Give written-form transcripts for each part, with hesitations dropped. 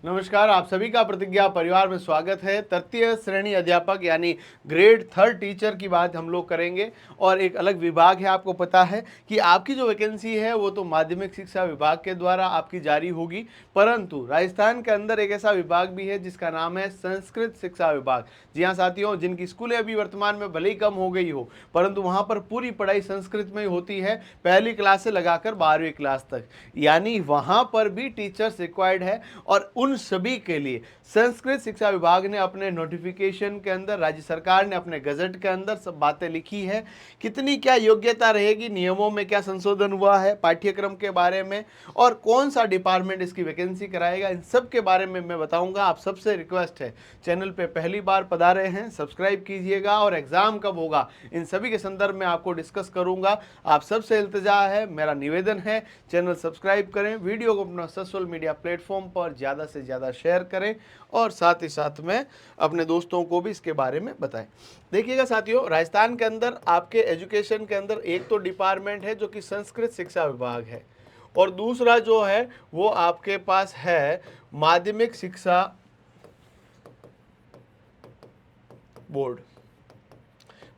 नमस्कार, आप सभी का प्रतिज्ञा परिवार में स्वागत है। तृतीय श्रेणी अध्यापक यानी ग्रेड थर्ड टीचर की बात हम लोग करेंगे और एक अलग विभाग है। आपको पता है कि आपकी जो वैकेंसी है वो तो माध्यमिक शिक्षा विभाग के द्वारा आपकी जारी होगी, परंतु राजस्थान के अंदर एक ऐसा विभाग भी है जिसका नाम है संस्कृत शिक्षा विभाग। जी हाँ साथियों, जिनकी स्कूलें अभी वर्तमान में भले ही कम हो गई हो, परंतु वहाँ पर पूरी पढ़ाई संस्कृत में ही होती है, पहली क्लास से लगाकर 12वीं क्लास तक। यानी वहाँ पर भी टीचर्स रिक्वायर्ड है और उन सभी के लिए संस्कृत शिक्षा विभाग ने अपने नोटिफिकेशन के अंदर, राज्य सरकार ने अपने गजट के अंदर सब बातें लिखी है। कितनी क्या योग्यता रहेगी, नियमों में क्या संशोधन हुआ है, पाठ्यक्रम के बारे में और कौन सा डिपार्टमेंट इसकी वैकेंसी कराएगा, इन सब के बारे में मैं बताऊंगा। आप सबसे रिक्वेस्ट है, चैनल पे पहली बार पधारे हैं सब्सक्राइब कीजिएगा और एग्जाम कब होगा इन सभी के संदर्भ में आपको डिस्कस करूंगा। आप सबसे इल्तिजा है, मेरा निवेदन है, चैनल सब्सक्राइब करें, वीडियो को अपना सोशल मीडिया प्लेटफॉर्म पर ज़्यादा से ज़्यादा शेयर करें और साथ ही साथ में अपने दोस्तों को भी इसके बारे में बताएं। देखिएगा साथियों, राजस्थान के अंदर आपके एजुकेशन के अंदर एक तो डिपार्टमेंट है जो कि संस्कृत शिक्षा विभाग है और दूसरा जो है वो आपके पास है माध्यमिक शिक्षा बोर्ड।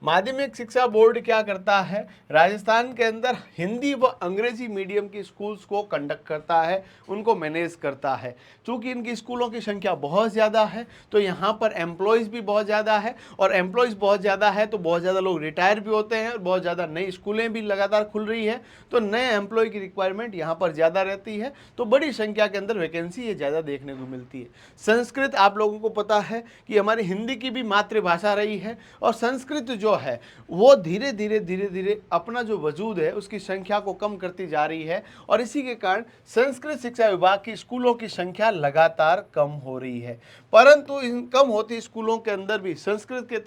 माध्यमिक शिक्षा बोर्ड क्या करता है, राजस्थान के अंदर हिंदी व अंग्रेजी मीडियम की स्कूल्स को कंडक्ट करता है, उनको मैनेज करता है। चूंकि इनकी स्कूलों की संख्या बहुत ज़्यादा है तो यहाँ पर एम्प्लॉयज़ भी बहुत ज़्यादा है और एम्प्लॉयज़ बहुत ज़्यादा है तो बहुत ज़्यादा लोग रिटायर भी होते हैं और बहुत ज़्यादा नई स्कूलें भी लगातार खुल रही है, तो नए एम्प्लॉय की रिक्वायरमेंट यहाँ पर ज़्यादा रहती है, तो बड़ी संख्या के अंदर वैकेंसी ये ज़्यादा देखने को मिलती है। संस्कृत आप लोगों को पता है कि हमारी हिंदी की भी मातृभाषा रही है और संस्कृत जो है वो धीरे धीरे अपना जो वजूद है उसकी संख्या को कम करती जा रही है और इसी के कारण संस्कृत शिक्षा विभाग की स्कूलों की संख्या लगातार कम हो रही है। परंतु इन कम होती स्कूलों के अंदर भी संस्कृत के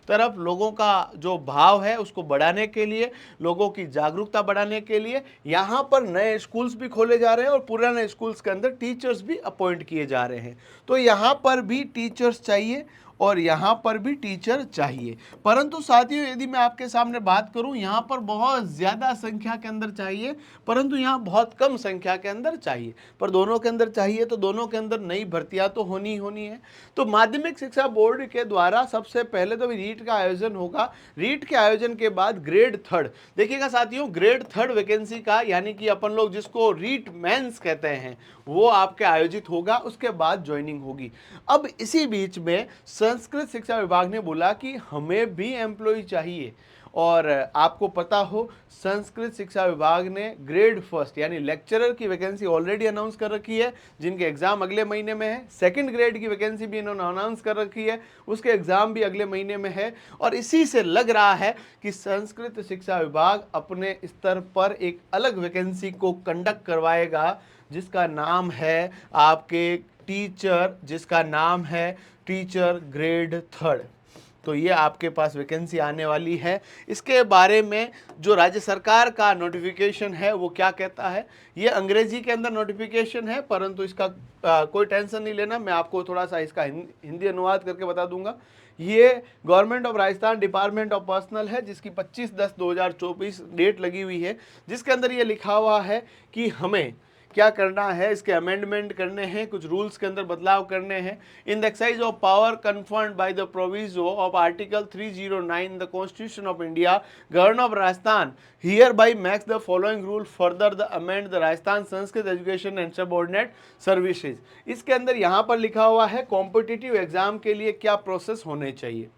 तरफ लोगों का जो भाव है उसको बढ़ाने के लिए, लोगों की जागरूकता बढ़ाने के लिए यहाँ पर नए स्कूल्स भी खोले जा रहे हैं और पुराने स्कूल्स के अंदर टीचर्स भी अपॉइंट किए जा रहे हैं। तो यहाँ पर भी टीचर्स चाहिए और यहाँ पर भी टीचर चाहिए, परंतु साथियों यदि मैं आपके सामने बात करूँ, यहाँ पर बहुत ज़्यादा संख्या के अंदर चाहिए परंतु यहाँ बहुत कम संख्या के अंदर चाहिए, पर दोनों के अंदर चाहिए तो दोनों के अंदर नई भर्तियाँ तो होनी ही होनी है। तो माध्यमिक शिक्षा बोर्ड के द्वारा सबसे पहले तो रीट का आयोजन होगा, रीट के आयोजन के बाद ग्रेड थर्ड, देखिएगा साथियों, ग्रेड थर्ड वैकेंसी का यानी कि अपन लोग जिसको रीट मेंस कहते हैं वो आपके आयोजित होगा, उसके बाद ज्वाइनिंग होगी। अब इसी बीच में संस्कृत शिक्षा विभाग ने बोला कि हमें भी एम्प्लॉय चाहिए और आपको पता हो संस्कृत शिक्षा विभाग ने ग्रेड फर्स्ट यानी लेक्चरर की वैकेंसी ऑलरेडी अनाउंस कर रखी है, जिनके एग्जाम अगले महीने में है। सेकंड ग्रेड की वैकेंसी भी इन्होंने अनाउंस कर रखी है, उसके एग्जाम भी अगले महीने में है और इसी से लग रहा है कि संस्कृत शिक्षा विभाग अपने स्तर पर एक अलग वैकेंसी को कंडक्ट करवाएगा जिसका नाम है आपके टीचर, जिसका नाम है टीचर ग्रेड थर्ड। तो ये आपके पास वैकेंसी आने वाली है। इसके बारे में जो राज्य सरकार का नोटिफिकेशन है वो क्या कहता है, ये अंग्रेजी के अंदर नोटिफिकेशन है परंतु इसका कोई टेंशन नहीं लेना, मैं आपको थोड़ा सा इसका हिंदी अनुवाद करके बता दूंगा। ये government of Rajasthan department of personal है जिसकी 25/10/2024 डेट लगी हुई है, जिसके अंदर ये लिखा हुआ है कि हमें क्या करना है, इसके अमेंडमेंट करने हैं, कुछ रूल्स के अंदर बदलाव करने हैं। In the exercise of power conferred by the proviso of article 309 the constitution of India, governor of Rajasthan here by makes the following rule further the amend the Rajasthan Sanskrit education and subordinate services. इसके अंदर यहाँ पर लिखा हुआ है competitive exam के लिए क्या प्रोसेस होने चाहिए,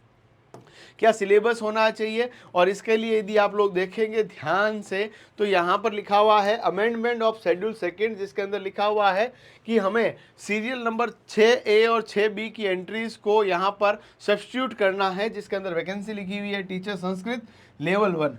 क्या सिलेबस होना चाहिए, और इसके लिए यदि आप लोग देखेंगे ध्यान से तो यहाँ पर लिखा हुआ है अमेंडमेंट ऑफ शेड्यूल सेकंड, जिसके अंदर लिखा हुआ है कि हमें सीरियल नंबर 6A और 6B की एंट्रीज को यहाँ पर सब्स्टिट्यूट करना है, जिसके अंदर वैकेंसी लिखी हुई है टीचर संस्कृत लेवल 1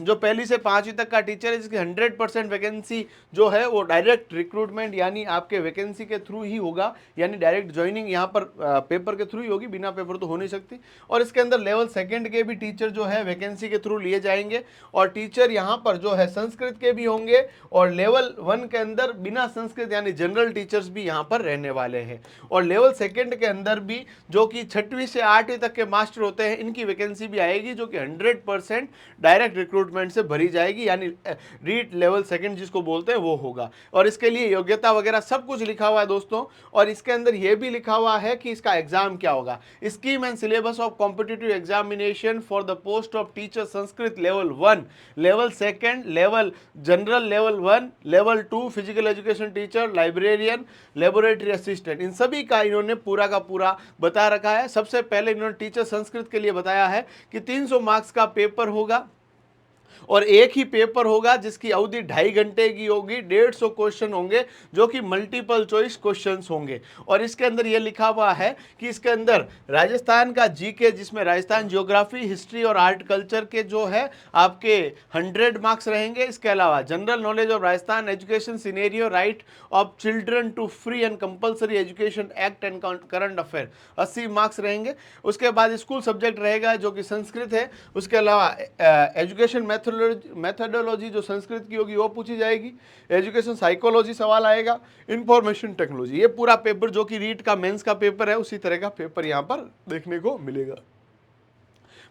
जो पहली से 5वीं तक का टीचर है, जिसकी 100% वैकेंसी जो है वो डायरेक्ट रिक्रूटमेंट यानी आपके वैकेंसी के थ्रू ही होगा, यानी डायरेक्ट ज्वाइनिंग यहाँ पर पेपर के थ्रू ही होगी, बिना पेपर तो हो नहीं सकती। और इसके अंदर लेवल सेकंड के भी टीचर जो है वैकेंसी के थ्रू लिए जाएंगे और टीचर यहाँ पर जो है संस्कृत के भी होंगे और लेवल 1 के अंदर बिना संस्कृत यानी जनरल टीचर्स भी यहाँ पर रहने वाले हैं। और लेवल सेकेंड के अंदर भी जो कि 6वीं से 8वीं तक के मास्टर होते हैं, इनकी वैकेंसी भी आएगी जो कि 100% डायरेक्ट रिक्रूटमेंट से भरी जाएगी, यानी रीट लेवल सेकंड जिसको बोलते हैं वो होगा। और इसके लिए योग्यता वगैरह सब कुछ लिखा हुआ है दोस्तों, और इसके अंदर ये भी लिखा हुआ है कि इसका एग्जाम क्या होगा। Scheme and syllabus of competitive examination for the post of teacher Sanskrit level 1, level second, level general level 1, level 2 physical education teacher, librarian, laboratory assistant, इन सभी का इन्होंने पूरा का पूरा बता रखा है। सबसे पहले इन्होंने टीचर संस्कृत के लिए बताया है कि 300 मार्क्स का पेपर होगा और एक ही पेपर होगा जिसकी अवधि 2.5 घंटे की होगी। 150 क्वेश्चन होंगे जो कि मल्टीपल चॉइस क्वेश्चंस होंगे। और इसके अंदर यह लिखा हुआ है कि इसके अंदर राजस्थान का जीके, जिसमें राजस्थान ज्योग्राफी, हिस्ट्री और आर्ट कल्चर के जो है आपके 100 मार्क्स रहेंगे। इसके अलावा general knowledge of Rajasthan, education scenario, right of children to free and compulsory education act and current affair, 80 marks रहेंगे। उसके बाद स्कूल सब्जेक्ट रहेगा जो कि संस्कृत है। उसके अलावा एजुकेशन मेथोडोलॉजी जो संस्कृत की होगी वो पूछी जाएगी। एजुकेशन साइकोलॉजी सवाल आएगा। इंफॉर्मेशन टेक्नोलॉजी, ये पूरा पेपर जो कि रीट का मेंस का पेपर है उसी तरह का पेपर यहाँ पर देखने को मिलेगा।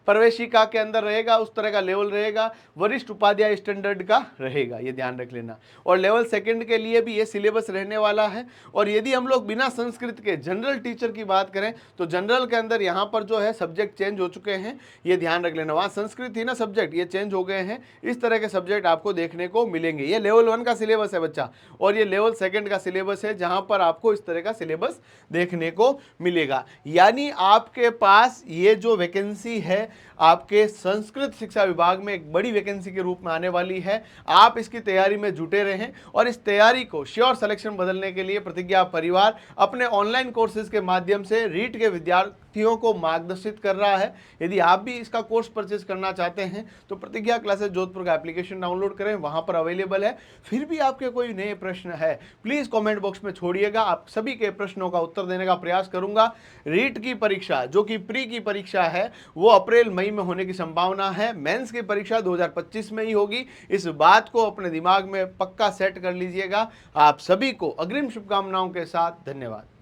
प्रवेशिका के अंदर रहेगा, उस तरह का लेवल रहेगा। वरिष्ठ उपाध्याय स्टैंडर्ड का रहेगा, ये ध्यान रख लेना। और लेवल सेकंड के लिए भी ये सिलेबस रहने वाला है। और यदि हम लोग बिना संस्कृत के जनरल टीचर की बात करें तो जनरल के अंदर यहाँ पर जो है सब्जेक्ट चेंज हो चुके हैं, ये ध्यान रख लेना। वहाँ संस्कृत थी ना सब्जेक्ट, ये चेंज हो गए हैं। इस तरह के सब्जेक्ट आपको देखने को मिलेंगे। ये लेवल 1 का सिलेबस है बच्चा, और ये लेवल सेकंड का सिलेबस है जहाँ पर आपको इस तरह का सिलेबस देखने को मिलेगा। यानी आपके पास ये जो वैकेंसी है आपके संस्कृत शिक्षा विभाग में एक बड़ी वैकेंसी के रूप में आने वाली है। आप इसकी तैयारी में जुटे रहें और इस तैयारी को श्योर सिलेक्शन बदलने के लिए प्रतिज्ञा परिवार अपने ऑनलाइन कोर्सेज के माध्यम से रीट के विद्यार्थियों को मार्गदर्शित कर रहा है। यदि आप भी इसका कोर्स परचेज करना चाहते हैं तो प्रतिज्ञा क्लासेस जोधपुर का एप्लीकेशन डाउनलोड करें, वहां पर अवेलेबल है। फिर भी आपके कोई नए प्रश्न है प्लीज कमेंट बॉक्स में छोड़िएगा, आप सभी के प्रश्नों का उत्तर देने का प्रयास करूंगा। रीट की परीक्षा जो कि प्री की परीक्षा है वो अप्रैल मई में होने की संभावना है। मेंस की परीक्षा 2025 में ही होगी। इस बात को अपने दिमाग में पक्का सेट कर लीजिएगा। आप सभी को अग्रिम शुभकामनाओं के साथ धन्यवाद।